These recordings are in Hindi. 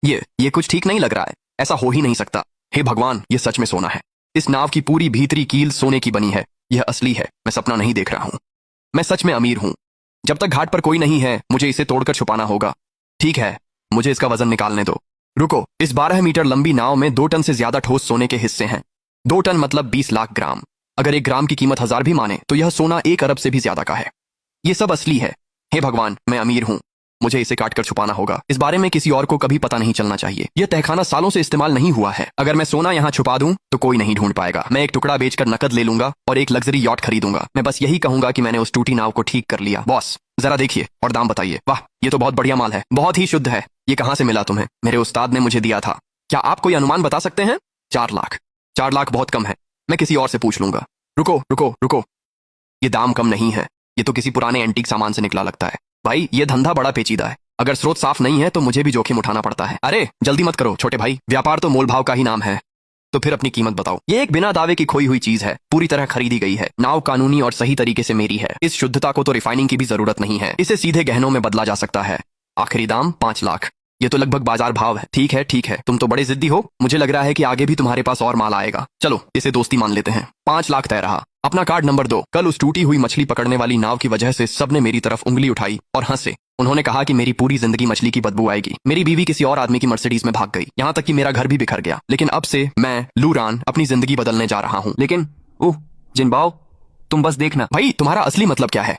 ये कुछ ठीक नहीं लग रहा है। ऐसा हो ही नहीं सकता। हे भगवान, ये सच में सोना है। इस नाव की पूरी भीतरी कील सोने की बनी है। यह असली है, मैं सपना नहीं देख रहा हूं। मैं सच में अमीर हूं। जब तक घाट पर कोई नहीं है, मुझे इसे तोड़कर छुपाना होगा। ठीक है, मुझे इसका वजन निकालने दो। रुको, इस 12 मीटर लंबी नाव में 2 टन से ज्यादा ठोस सोने के हिस्से हैं। 2 टन मतलब 20 लाख ग्राम। अगर 1 ग्राम की कीमत 1000 भी माने तो यह सोना 1 अरब से भी ज्यादा का है। ये सब असली है। हे भगवान, मैं अमीर हूं। मुझे इसे काटकर छुपाना होगा। इस बारे में किसी और को कभी पता नहीं चलना चाहिए। यह तहखाना सालों से इस्तेमाल नहीं हुआ है। अगर मैं सोना यहाँ छुपा दूं तो कोई नहीं ढूंढ पाएगा। मैं एक टुकड़ा बेचकर नकद ले लूंगा और एक लग्जरी यॉट खरीदूंगा। मैं बस यही कहूंगा कि मैंने उस टूटी नाव को ठीक कर लिया। बॉस, जरा देखिए और दाम बताइए। वाह, ये तो बहुत बढ़िया माल है। बहुत ही शुद्ध है। ये कहाँ से मिला तुम्हें? मेरे उस्ताद ने मुझे दिया था। क्या आप कोई अनुमान बता सकते हैं? 4 लाख। 4 लाख बहुत कम है। मैं किसी और से पूछ लूंगा। रुको रुको रुको, ये दाम कम नहीं है। ये तो किसी पुराने एंटीक सामान से निकला लगता है। भाई, ये धंधा बड़ा पेचीदा है। अगर स्रोत साफ नहीं है तो मुझे भी जोखिम उठाना पड़ता है। अरे जल्दी मत करो छोटे भाई, व्यापार तो मोल भाव का ही नाम है। तो फिर अपनी कीमत बताओ। ये एक बिना दावे की खोई हुई चीज है। पूरी तरह खरीदी गई है। नाव कानूनी और सही तरीके से मेरी है। इस शुद्धता को तो रिफाइनिंग की भी जरूरत नहीं है। इसे सीधे गहनों में बदला जा सकता है। आखिरी दाम 5 लाख। ये तो लगभग बाजार भाव है। ठीक है ठीक है, तुम तो बड़े जिद्दी हो। मुझे लग रहा है कि आगे भी तुम्हारे पास और माल आएगा। चलो, इसे दोस्ती मान लेते हैं। 5 लाख तय रहा। अपना कार्ड नंबर 2। कल उस टूटी हुई मछली पकड़ने वाली नाव की वजह से सबने मेरी तरफ उंगली उठाई और हंसे। उन्होंने कहा कि मेरी पूरी जिंदगी मछली की बदबू आएगी। मेरी बीवी किसी और आदमी की मर्सिडीज में भाग गई। यहाँ तक कि मेरा घर भी बिखर गया। लेकिन अब से मैं लूरान अपनी जिंदगी बदलने जा रहा हूँ। लेकिन ओह जिनबाओ, तुम बस देखना। भाई, तुम्हारा असली मतलब क्या है?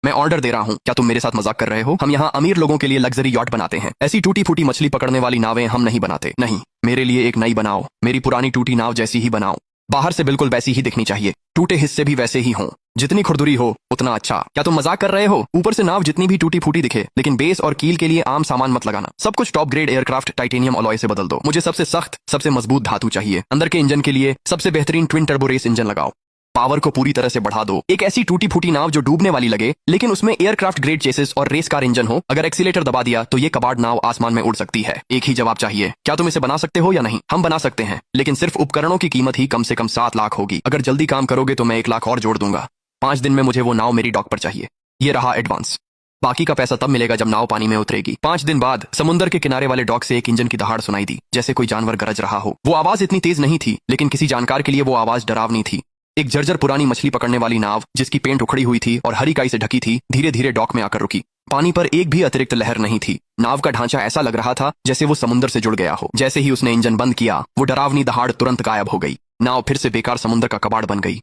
मैं ऑर्डर दे रहा हूँ। क्या तुम मेरे साथ मजाक कर रहे हो? हम यहाँ अमीर लोगों के लिए लग्जरी यॉट बनाते हैं। ऐसी टूटी फूटी मछली पकड़ने वाली नावें हम नहीं बनाते। नहीं, मेरे लिए एक नई बनाओ। मेरी पुरानी टूटी नाव जैसी ही बनाओ। बाहर से बिल्कुल वैसी ही दिखनी चाहिए। टूटे हिस्से भी वैसे ही हों। जितनी खुरदुरी हो उतना अच्छा। क्या तुम मजाक कर रहे हो? ऊपर से नाव जितनी भी टूटी फूटी दिखे, लेकिन बेस और कील के लिए आम सामान मत लगाना। सब कुछ top grade aircraft titanium alloy से बदल दो। मुझे सबसे सख्त, सबसे मजबूत धातु चाहिए। अंदर के इंजन के लिए सबसे बेहतरीन ट्विन टर्बो रेस इंजन लगाओ। पावर को पूरी तरह से बढ़ा दो। एक ऐसी टूटी फूटी नाव जो डूबने वाली लगे, लेकिन उसमें एयरक्राफ्ट ग्रेड चेसिस और रेस कार इंजन हो। अगर एक्सीलेटर दबा दिया तो ये कबाड़ नाव आसमान में उड़ सकती है। एक ही जवाब चाहिए। क्या तुम इसे बना सकते हो या नहीं? हम बना सकते हैं, लेकिन सिर्फ उपकरणों की कीमत ही कम से कम 7 लाख होगी। अगर जल्दी काम करोगे तो मैं 1 लाख और जोड़ दूंगा। 5 दिन में मुझे वो नाव मेरी डॉक पर चाहिए। ये रहा एडवांस। बाकी का पैसा तब मिलेगा जब नाव पानी में उतरेगी। 5 दिन बाद समुद्र के किनारे वाले डॉक से एक इंजन की दहाड़ सुनाई दी, जैसे कोई जानवर गरज रहा हो। वो आवाज इतनी तेज नहीं थी, लेकिन किसी जानकार के लिए वो आवाज डरावनी थी। एक जर्जर पुरानी मछली पकड़ने वाली नाव, जिसकी पेंट उखड़ी हुई थी और हरी काई से ढकी थी, धीरे धीरे डॉक में आकर रुकी। पानी पर एक भी अतिरिक्त लहर नहीं थी। नाव का ढांचा ऐसा लग रहा था जैसे वो समुद्र से जुड़ गया हो। जैसे ही उसने इंजन बंद किया, वो डरावनी दहाड़ तुरंत गायब हो गई। नाव फिर से बेकार समुद्र का कबाड़ बन गई।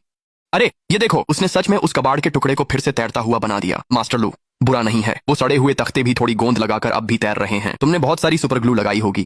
अरे ये देखो, उसने सच में उस कबाड़ के टुकड़े को फिर से तैरता हुआ बना दिया। मास्टर लू, बुरा नहीं है। वो सड़े हुए तख्ते भी थोड़ी गोंद लगाकर अब भी तैर रहे हैं। तुमने बहुत सारी सुपर ग्लू लगाई होगी।